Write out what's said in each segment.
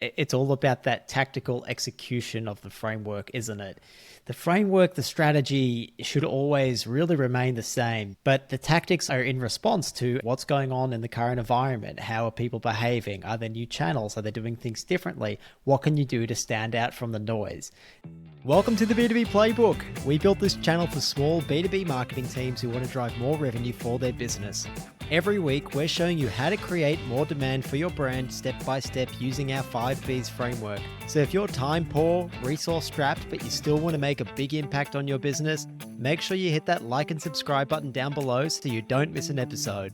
It's all about that tactical execution of the framework, isn't it? The framework, the strategy should always really remain the same, but the tactics are in response to what's going on in the current environment. How are people behaving? Are there new channels? Are they doing things differently? What can you do to stand out from the noise? Welcome to the B2B Playbook. We built this channel for small B2B marketing teams who want to drive more revenue for their business. Every week, we're showing you how to create more demand for your brand step by step using our 5Bs framework. So if you're time poor, resource strapped, but you still want to make a big impact on your business, make sure you hit that like and subscribe button down below so you don't miss an episode.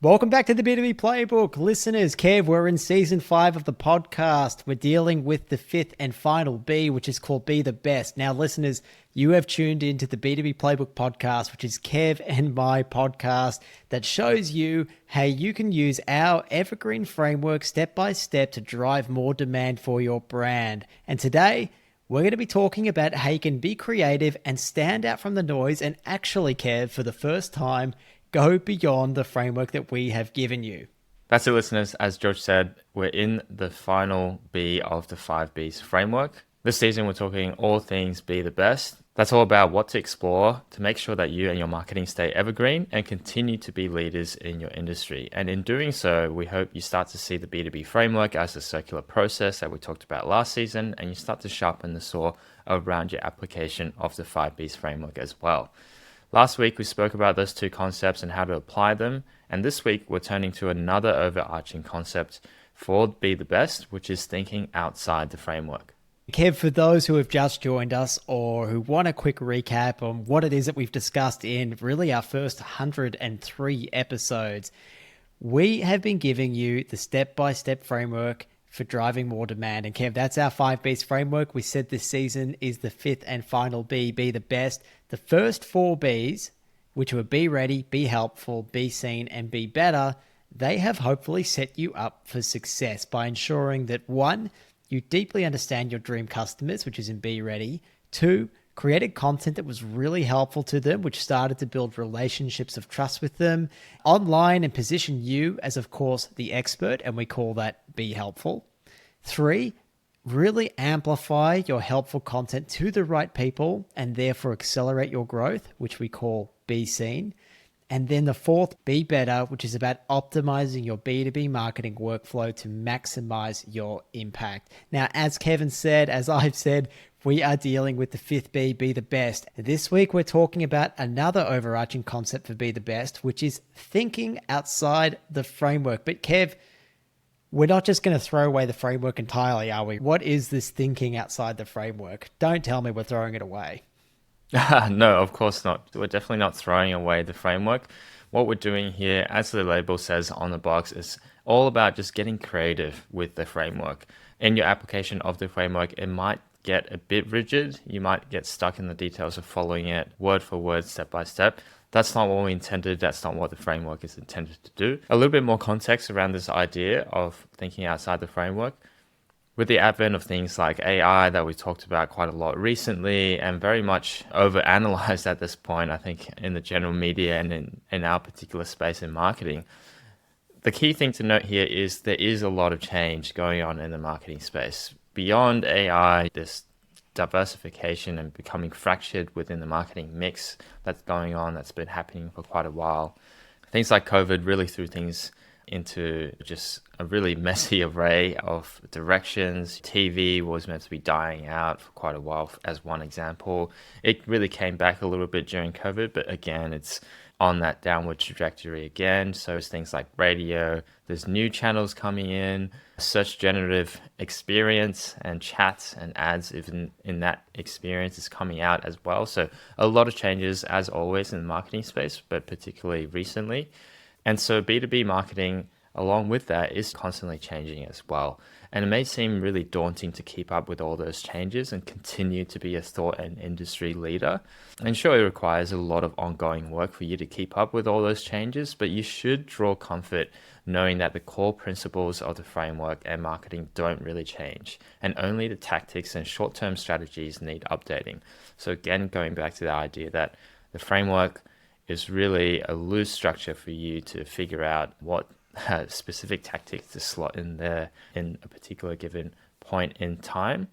Welcome back to the B2B Playbook. Listeners, Kev, we're in season 5 of the podcast. We're dealing with the 5th and final B, which is called Be the Best. Now, listeners, you have tuned into the B2B Playbook podcast, which is Kev and my podcast that shows you how you can use our evergreen framework step by step to drive more demand for your brand. And today, we're going to be talking about how you can be creative and stand out from the noise and actually, Kev, for the first time, go beyond the framework that we have given you. That's it, listeners. As George said, we're in the final B of the 5Bs framework. This season, we're talking all things Be the Best. That's all about what to explore to make sure that you and your marketing stay evergreen and continue to be leaders in your industry. And in doing so, we hope you start to see the B2B framework as a circular process that we talked about last season, and you start to sharpen the saw around your application of the 5Bs framework as well. Last week, we spoke about those two concepts and how to apply them. And this week, we're turning to another overarching concept for Be the Best, which is thinking outside the framework. Kev, for those who have just joined us or who want a quick recap on what it is that we've discussed in really our first 103 episodes, we have been giving you the step-by-step framework for driving more demand. And Kev, that's our 5Bs framework. We said this season is the 5th and final B, Be the Best. The first 4 Bs, which were Be Ready, Be Helpful, Be Seen, and Be Better, they have hopefully set you up for success by ensuring that 1, you deeply understand your dream customers, which is in Be Ready. 2, created content that was really helpful to them, which started to build relationships of trust with them online and position you as, of course, the expert, and we call that Be Helpful. 3, really amplify your helpful content to the right people and therefore accelerate your growth, which we call Be Seen. And then the 4th, Be Better, which is about optimizing your B2B marketing workflow to maximize your impact. Now, as Kevin said, as I've said, we are dealing with the 5th B, Be the Best. This week, we're talking about another overarching concept for Be the Best, which is thinking outside the framework. But Kev, we're not just going to throw away the framework entirely, are we? What is this thinking outside the framework? Don't tell me we're throwing it away. No, of course not. We're definitely not throwing away the framework. What we're doing here, as the label says on the box, is all about just getting creative with the framework. In your application of the framework, it might get a bit rigid. You might get stuck in the details of following it word for word, step by step. That's not what we intended. That's not what the framework is intended to do. A little bit more context around this idea of thinking outside the framework. With the advent of things like AI that we talked about quite a lot recently and very much overanalyzed at this point, I think, in the general media and in our particular space in marketing, the key thing to note here is there is a lot of change going on in the marketing space. Beyond AI, this diversification and becoming fractured within the marketing mix that's going on, that's been happening for quite a while. Things like COVID really threw things into just a really messy array of directions. TV was meant to be dying out for quite a while, as one example. It really came back a little bit during COVID, but again, it's on that downward trajectory again. So it's things like radio, there's new channels coming in, search generative experience and chats and ads even in that experience is coming out as well. So a lot of changes as always in the marketing space, but particularly recently. And so B2B marketing, along with that, is constantly changing as well. And it may seem really daunting to keep up with all those changes and continue to be a thought and industry leader. And sure, it requires a lot of ongoing work for you to keep up with all those changes, but you should draw comfort knowing that the core principles of the framework and marketing don't really change, and only the tactics and short-term strategies need updating. So again, going back to the idea that the framework is really a loose structure for you to figure out what specific tactics to slot in there in a particular given point in time.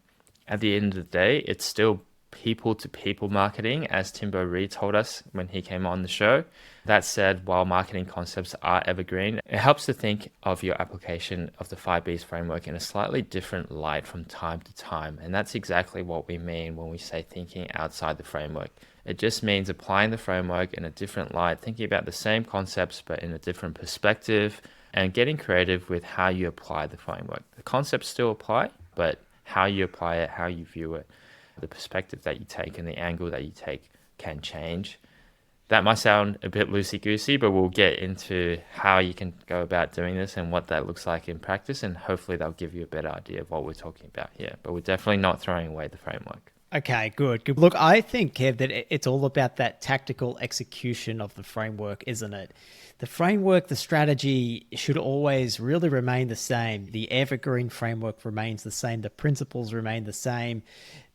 At the end of the day, it's still people to people marketing, as Timbo Reed told us when he came on the show. That said, while marketing concepts are evergreen, it helps to think of your application of the 5Bs framework in a slightly different light from time to time. And that's exactly what we mean when we say thinking outside the framework. It just means applying the framework in a different light, thinking about the same concepts but in a different perspective, and getting creative with how you apply the framework. The concepts still apply, but how you apply it, how you view it, the perspective that you take and the angle that you take can change. That might sound a bit loosey-goosey, but we'll get into how you can go about doing this and what that looks like in practice, and hopefully that'll give you a better idea of what we're talking about here. But we're definitely not throwing away the framework. Okay, good. Good. Look, I think, Kev, that it's all about that tactical execution of the framework, isn't it? The framework, the strategy should always really remain the same. The evergreen framework remains the same. The principles remain the same.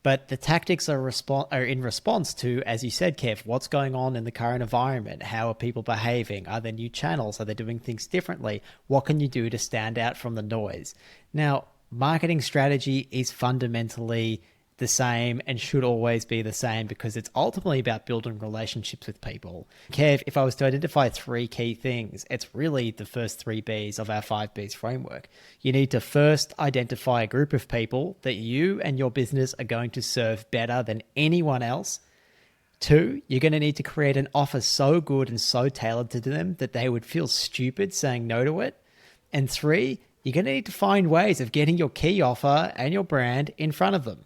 But the tactics are in response to, as you said, Kev, what's going on in the current environment? How are people behaving? Are there new channels? Are they doing things differently? What can you do to stand out from the noise? Now, marketing strategy is fundamentally the same and should always be the same because it's ultimately about building relationships with people. Kev, if I was to identify 3 key things, it's really the first 3 Bs of our 5 Bs framework. You need to first identify a group of people that you and your business are going to serve better than anyone else. 2, you're going to need to create an offer so good and so tailored to them that they would feel stupid saying no to it. And 3, you're going to need to find ways of getting your key offer and your brand in front of them.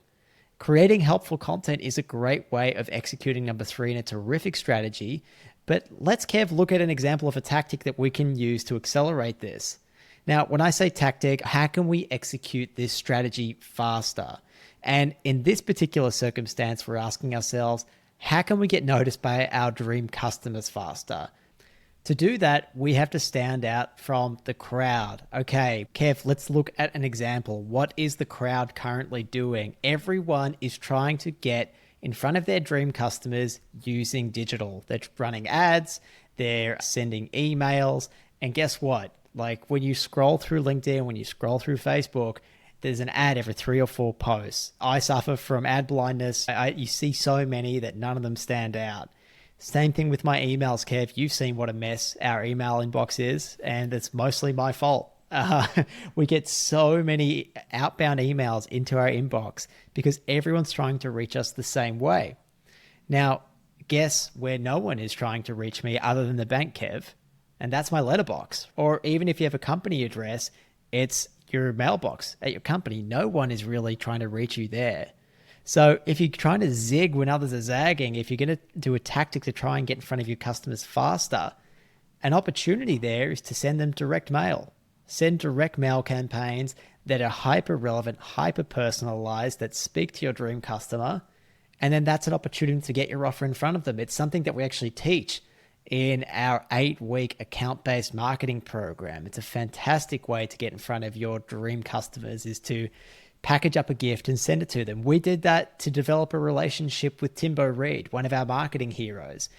Creating helpful content is a great way of executing number 3 and a terrific strategy, but let's, Kev, look at an example of a tactic that we can use to accelerate this. Now, when I say tactic, how can we execute this strategy faster? And in this particular circumstance, we're asking ourselves, how can we get noticed by our dream customers faster? To do that, we have to stand out from the crowd. Okay, Kev, let's look at an example. What is the crowd currently doing? Everyone is trying to get in front of their dream customers using digital. They're running ads, they're sending emails, and guess what? Like when you scroll through LinkedIn, when you scroll through Facebook, there's an ad every 3 or 4 posts. I suffer from ad blindness. You see so many that none of them stand out. Same thing with my emails, Kev. You've seen what a mess our email inbox is, and it's mostly my fault. We get so many outbound emails into our inbox because everyone's trying to reach us the same way. Now, guess where no one is trying to reach me other than the bank, Kev? And that's my letterbox. Or even if you have a company address, it's your mailbox at your company. No one is really trying to reach you there. So if you're trying to zig when others are zagging, if you're going to do a tactic to try and get in front of your customers faster, an opportunity there is to send them direct mail. Send direct mail campaigns that are hyper relevant, hyper personalized, that speak to your dream customer. And then that's an opportunity to get your offer in front of them. It's something that we actually teach in our 8-week account-based marketing program. It's a fantastic way to get in front of your dream customers, is to package up a gift and send it to them. We did that to develop a relationship with Timbo Reed, one of our marketing heroes.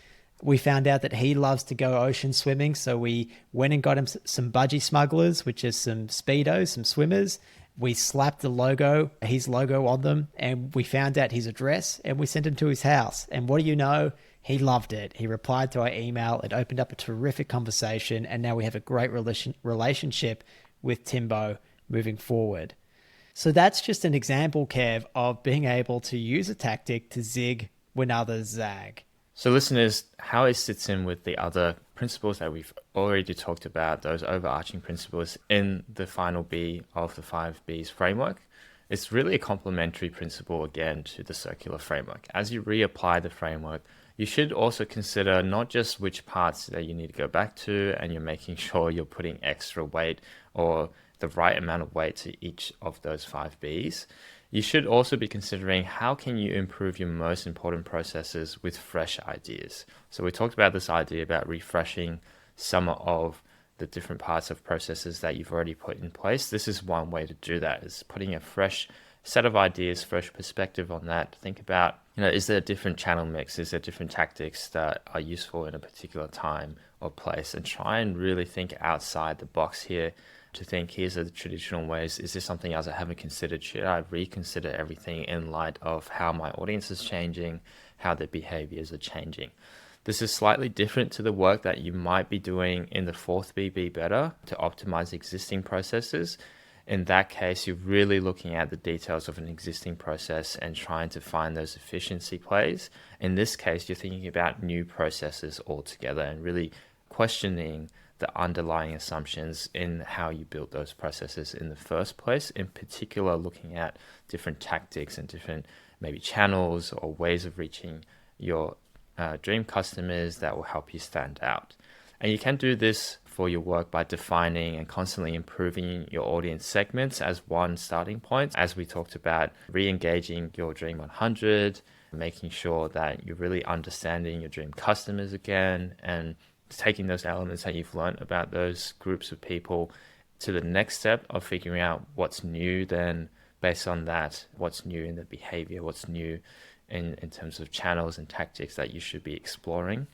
We found out that he loves to go ocean swimming, so we went and got him some budgie smugglers, which is some Speedos, some swimmers. We slapped his logo on them, and we found out his address, and we sent him to his house. And what do you know? He loved it. He replied to our email. It opened up a terrific conversation, and now we have a great relationship with Timbo moving forward. So that's just an example, Kev, of being able to use a tactic to zig when others zag. So listeners, how it sits in with the other principles that we've already talked about, those overarching principles in the final B of the 5 Bs framework, it's really a complementary principle again to the circular framework. As you reapply the framework, you should also consider not just which parts that you need to go back to, and you're making sure you're putting extra weight or the right amount of weight to each of those 5 Bs. You should also be considering how can you improve your most important processes with fresh ideas. So we talked about this idea about refreshing some of the different parts of processes that you've already put in place. This is one way to do that, is putting a fresh set of ideas, fresh perspective on that. Think about, is there a different channel mix? Is there different tactics that are useful in a particular time? or place, and try and really think outside the box here to think, here's the traditional ways. Is this something else I haven't considered? Should I reconsider everything in light of how my audience is changing, how their behaviors are changing? This is slightly different to the work that you might be doing in the fourth BB Better to optimize existing processes. In that case, you're really looking at the details of an existing process and trying to find those efficiency plays. In this case, you're thinking about new processes altogether and really questioning the underlying assumptions in how you built those processes in the first place, in particular looking at different tactics and different maybe channels or ways of reaching your dream customers that will help you stand out. And you can do this for your work by defining and constantly improving your audience segments as one starting point. As we talked about, re-engaging your Dream 100, making sure that you're really understanding your dream customers again, and taking those elements that you've learned about those groups of people to the next step of figuring out what's new then based on that, what's new in the behavior, what's new in terms of channels and tactics that you should be exploring.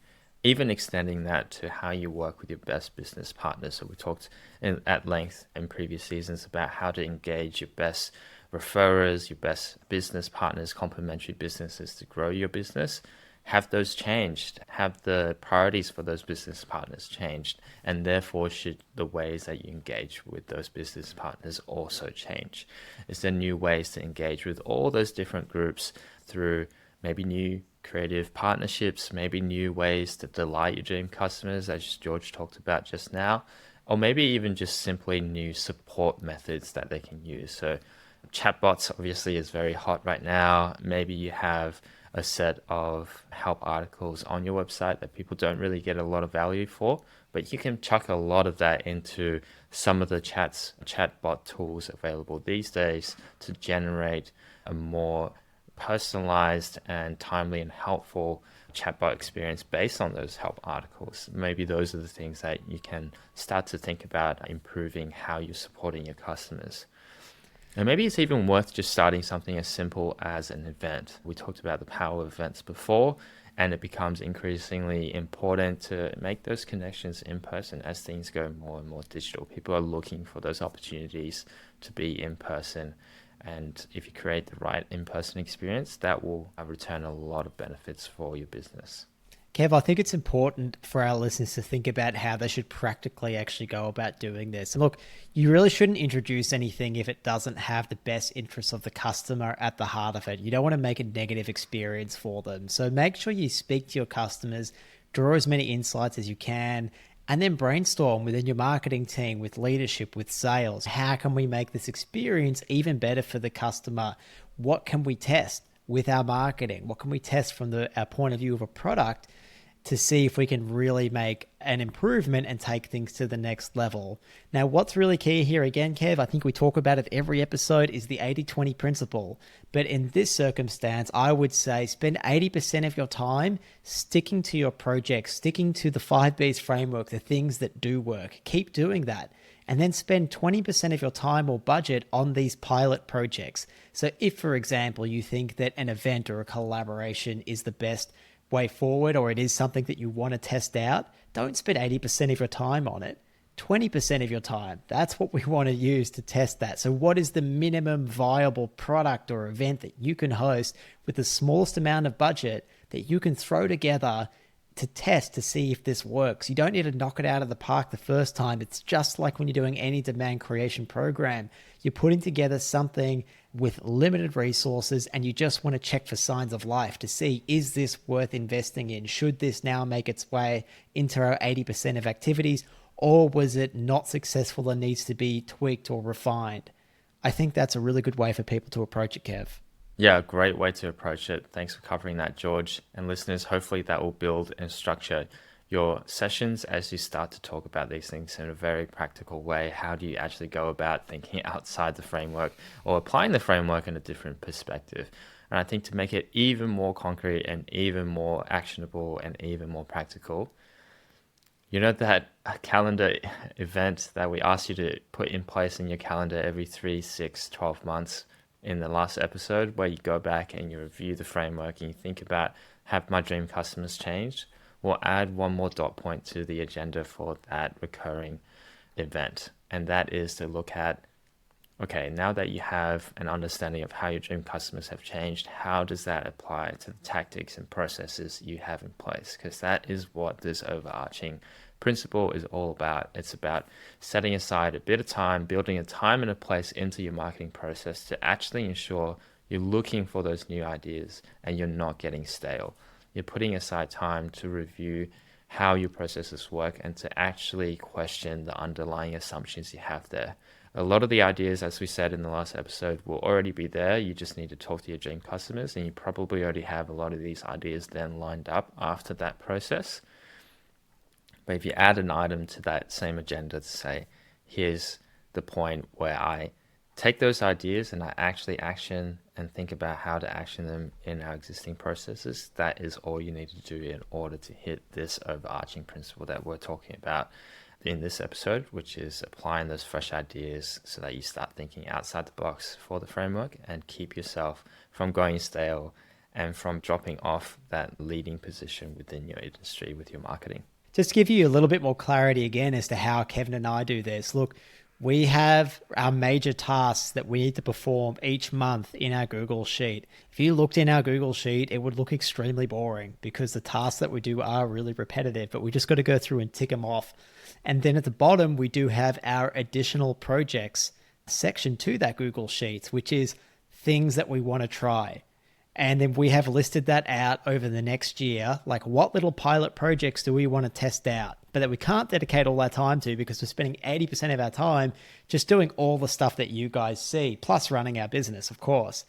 Even extending that to how you work with your best business partners. So we talked at length in previous seasons about how to engage your best referrers, your best business partners, complementary businesses to grow your business. Have those changed? Have the priorities for those business partners changed? And therefore, should the ways that you engage with those business partners also change? Is there new ways to engage with all those different groups through maybe new creative partnerships, maybe new ways to delight your dream customers, as George talked about just now, or maybe even just simply new support methods that they can use? So chatbots obviously is very hot right now. Maybe you have a set of help articles on your website that people don't really get a lot of value for, but you can chuck a lot of that into some of the chatbot tools available these days to generate a more personalized and timely and helpful chatbot experience based on those help articles. Maybe those are the things that you can start to think about improving how you're supporting your customers. And maybe it's even worth just starting something as simple as an event. We talked about the power of events before, and it becomes increasingly important to make those connections in person as things go more and more digital. People are looking for those opportunities to be in person. And if you create the right in-person experience, that will return a lot of benefits for your business. Kev, I think it's important for our listeners to think about how they should practically actually go about doing this. And look, you really shouldn't introduce anything if it doesn't have the best interests of the customer at the heart of it. You don't want to make a negative experience for them. So make sure you speak to your customers, draw as many insights as you can, and then brainstorm within your marketing team, with leadership, with sales. How can we make this experience even better for the customer? What can we test with our marketing? What can we test from our point of view of a product to see if we can really make an improvement and take things to the next level? Now, what's really key here, again, Kev, I think we talk about it every episode, is the 80-20 principle. But in this circumstance, I would say spend 80% of your time sticking to your projects, sticking to the 5Bs framework, the things that do work. Keep doing that. And then spend 20% of your time or budget on these pilot projects. So if, for example, you think that an event or a collaboration is the best way forward, or it is something that you want to test out, don't spend 80% of your time on it. 20% of your time. That's what we want to use to test that. So what is the minimum viable product or event that you can host with the smallest amount of budget that you can throw together to test to see if this works? You don't need to knock it out of the park the first time. It's just like when you're doing any demand creation program. You're putting together something with limited resources and you just want to check for signs of life to see, is this worth investing in? Should this now make its way into our 80% of activities, or was it not successful and needs to be tweaked or refined? I think that's a really good way for people to approach it, Kev. Yeah, great way to approach it. Thanks for covering that, George. And listeners, hopefully that will build and structure your sessions as you start to talk about these things in a very practical way. How do you actually go about thinking outside the framework or applying the framework in a different perspective? And I think to make it even more concrete and even more actionable and even more practical, you know that calendar event that we asked you to put in place in your calendar every 3, 6, 12 months in the last episode, where you go back and you review the framework and you think about, have my dream customers changed? we'll add one more dot point to the agenda for that recurring event. And that is to look at, okay, now that you have an understanding of how your dream customers have changed, how does that apply to the tactics and processes you have in place? Because that is what this overarching principle is all about. It's about setting aside a bit of time, building a time and a place into your marketing process to actually ensure you're looking for those new ideas and you're not getting stale. You're putting aside time to review how your processes work and to actually question the underlying assumptions you have there. A lot of the ideas, as we said in the last episode, will already be there. You just need to talk to your dream customers, and you probably already have a lot of these ideas then lined up after that process. But if you add an item to that same agenda to say, here's the point where I take those ideas and I actually action and think about how to action them in our existing processes, that is all you need to do in order to hit this overarching principle that we're talking about in this episode, which is applying those fresh ideas so that you start thinking outside the box for the framework and keep yourself from going stale and from dropping off that leading position within your industry with your marketing. Just to give you a little bit more clarity again as to how Kevin and I do this. Look, we have our major tasks that we need to perform each month in our Google Sheet. If you looked in our Google Sheet, it would look extremely boring because the tasks that we do are really repetitive, but we just got to go through and tick them off. And then at the bottom, we do have our additional projects section to that Google Sheets, which is things that we want to try. And then we have listed that out over the next year, like what little pilot projects do we want to test out, but that we can't dedicate all our time to because we're spending 80% of our time just doing all the stuff that you guys see, plus running our business, of course.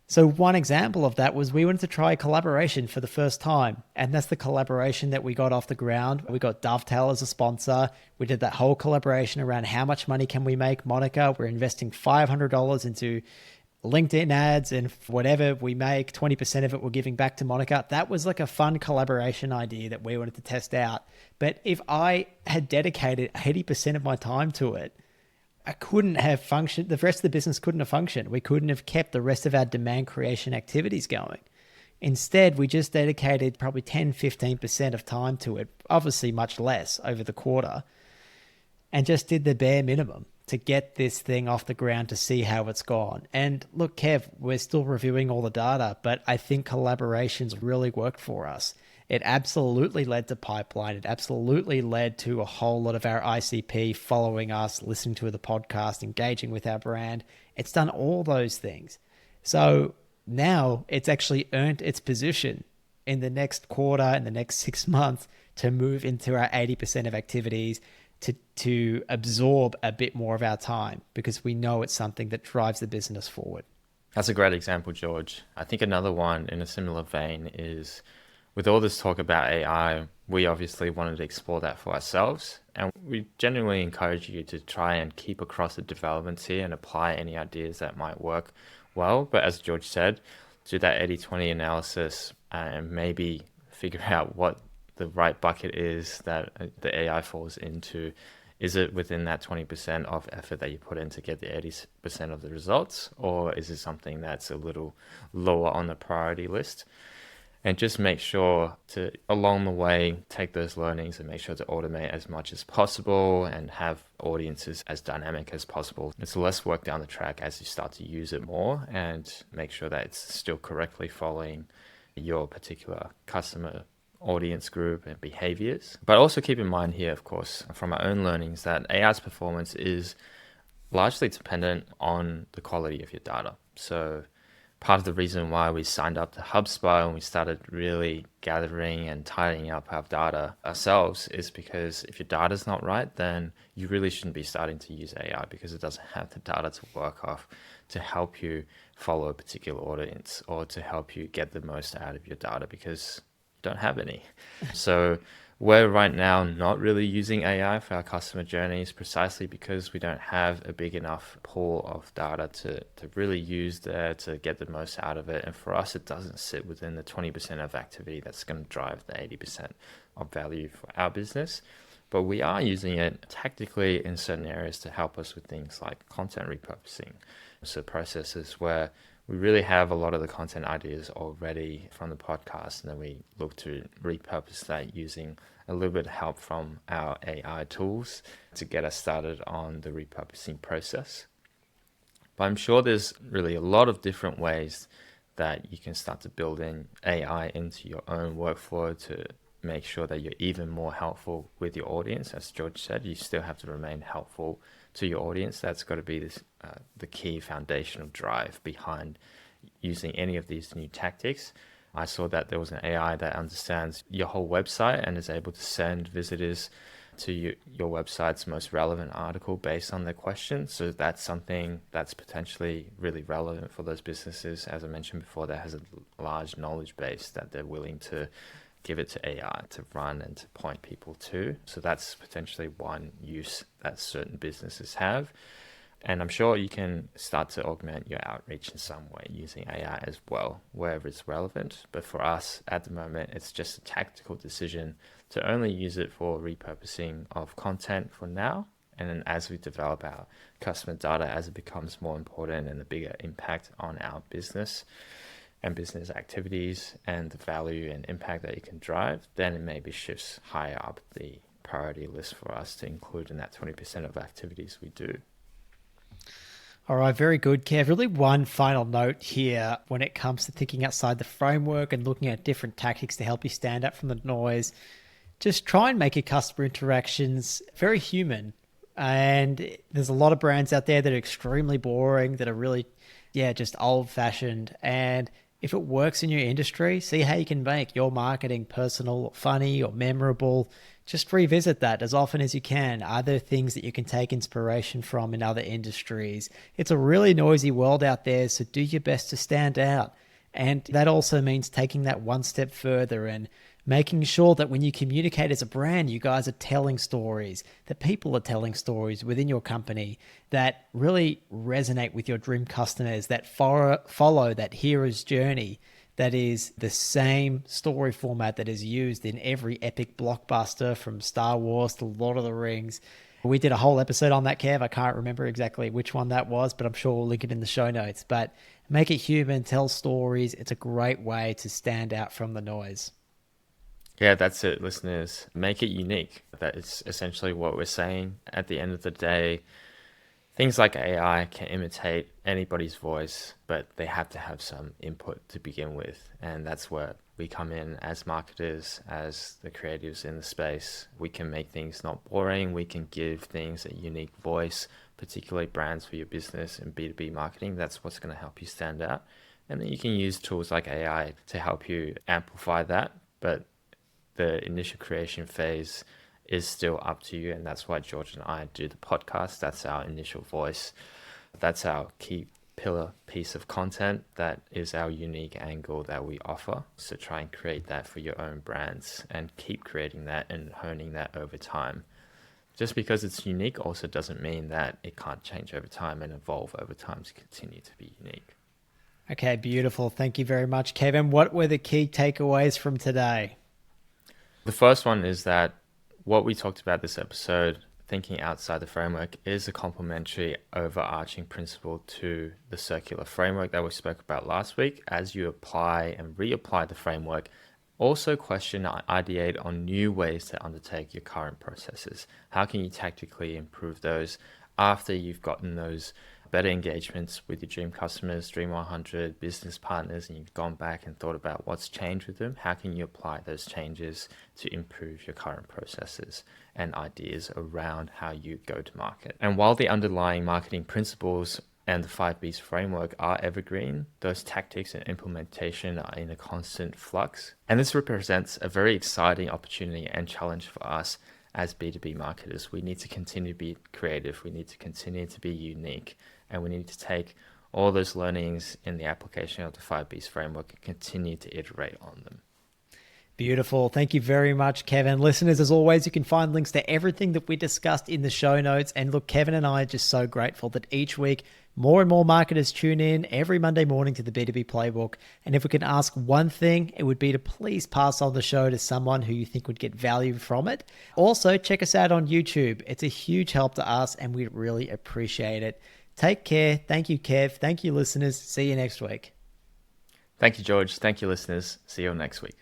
So one example of that was we wanted to try collaboration for the first time. And that's the collaboration that we got off the ground. We got Dovetail as a sponsor. We did that whole collaboration around how much money can we make, Monica. We're investing $500 into LinkedIn ads, and whatever we make, 20% of it we're giving back to Monica. That was like a fun collaboration idea that we wanted to test out. But if I had dedicated 80% of my time to it, I couldn't have functioned. The rest of the business couldn't have functioned. We couldn't have kept the rest of our demand creation activities going. Instead, we just dedicated probably 10, 15% of time to it, obviously much less over the quarter, and just did the bare minimum to get this thing off the ground to see how it's gone. And look, Kev, we're still reviewing all the data, but I think collaborations really worked for us. It absolutely led to pipeline. It absolutely led to a whole lot of our ICP following us, listening to the podcast, engaging with our brand. It's done all those things. So now it's actually earned its position in the next quarter, in the next 6 months, to move into our 80% of activities, to absorb a bit more of our time because we know it's something that drives the business forward. That's a great example, George. I think another one in a similar vein is with all this talk about AI, we obviously wanted to explore that for ourselves. And we genuinely encourage you to try and keep across the developments here and apply any ideas that might work well. But as George said, do that 80-20 analysis and maybe figure out what the right bucket is that the AI falls into. Is it within that 20% of effort that you put in to get the 80% of the results? Or is it something that's a little lower on the priority list? And just make sure to, along the way, take those learnings and make sure to automate as much as possible and have audiences as dynamic as possible. It's less work down the track as you start to use it more and make sure that it's still correctly following your particular customer audience group and behaviors. But also keep in mind here, of course, from our own learnings, that AI's performance is largely dependent on the quality of your data. So part of the reason why we signed up to HubSpot and we started really gathering and tidying up our data ourselves is because if your data's not right, then you really shouldn't be starting to use AI because it doesn't have the data to work off to help you follow a particular audience or to help you get the most out of your data because you don't have any. So we're right now not really using AI for our customer journeys precisely because we don't have a big enough pool of data to really use there to get the most out of it. And for us, it doesn't sit within the 20% of activity that's going to drive the 80% of value for our business. But we are using it tactically in certain areas to help us with things like content repurposing. So processes where we really have a lot of the content ideas already from the podcast, and then we look to repurpose that using a little bit of help from our AI tools to get us started on the repurposing process. But I'm sure there's really a lot of different ways that you can start to build in AI into your own workflow to make sure that you're even more helpful with your audience. As George said, you still have to remain helpful to your audience. That's got to be the key foundational drive behind using any of these new tactics. I saw that there was an AI that understands your whole website and is able to send visitors to your website's most relevant article based on their question. So that's something that's potentially really relevant for those businesses, as I mentioned before, that has a large knowledge base that they're willing to give it to AI to run and to point people to. So that's potentially one use that certain businesses have. And I'm sure you can start to augment your outreach in some way using AI as well, wherever it's relevant. But for us at the moment, it's just a tactical decision to only use it for repurposing of content for now. And then as we develop our customer data, as it becomes more important and a bigger impact on our business and business activities and the value and impact that it can drive, then it maybe shifts higher up the priority list for us to include in that 20% of activities we do. All right, very good, Kev. Really one final note here when it comes to thinking outside the framework and looking at different tactics to help you stand out from the noise. Just try and make your customer interactions very human. And there's a lot of brands out there that are extremely boring, that are really, just old-fashioned. And if it works in your industry, see how you can make your marketing personal or funny or memorable. Just revisit that as often as you can. Are there things that you can take inspiration from in other industries? It's a really noisy world out there, so do your best to stand out. And that also means taking that one step further and making sure that when you communicate as a brand, you guys are telling stories, that people are telling stories within your company that really resonate with your dream customers, that follow that hero's journey. That is the same story format that is used in every epic blockbuster from Star Wars to Lord of the Rings. We did a whole episode on that, Kev. I can't remember exactly which one that was, but I'm sure we'll link it in the show notes. But make it human, tell stories. It's a great way to stand out from the noise. Yeah, that's it, listeners. Make it unique. That is essentially what we're saying. At the end of the day, things like AI can imitate anybody's voice, but they have to have some input to begin with. And that's where we come in as marketers, as the creatives in the space. We can make things not boring. We can give things a unique voice, particularly brands for your business and B2B marketing. That's what's going to help you stand out. And then you can use tools like AI to help you amplify that. But the initial creation phase is still up to you, and that's why George and I do the podcast. That's our initial voice. That's our key pillar piece of content. That is our unique angle that we offer. So try and create that for your own brands and keep creating that and honing that over time. Just because it's unique also doesn't mean that it can't change over time and evolve over time to continue to be unique. Okay, beautiful. Thank you very much, Kevin. What were the key takeaways from today? The first one is that what we talked about this episode, thinking outside the framework, is a complementary overarching principle to the circular framework that we spoke about last week. As you apply and reapply the framework, also question and ideate on new ways to undertake your current processes. How can you tactically improve those after you've gotten those better engagements with your dream customers, Dream 100, business partners, and you've gone back and thought about what's changed with them? How can you apply those changes to improve your current processes and ideas around how you go to market? And while the underlying marketing principles and the 5Bs framework are evergreen, those tactics and implementation are in a constant flux. And this represents a very exciting opportunity and challenge for us as B2B marketers. We need to continue to be creative. We need to continue to be unique. And we need to take all those learnings in the application of the 5Bs framework and continue to iterate on them. Beautiful. Thank you very much, Kevin. Listeners, as always, you can find links to everything that we discussed in the show notes. And look, Kevin and I are just so grateful that each week more and more marketers tune in every Monday morning to the B2B Playbook. And if we can ask one thing, it would be to please pass on the show to someone who you think would get value from it. Also, check us out on YouTube. It's a huge help to us and we really appreciate it. Take care. Thank you, Kev. Thank you, listeners. See you next week. Thank you, George. Thank you, listeners. See you next week.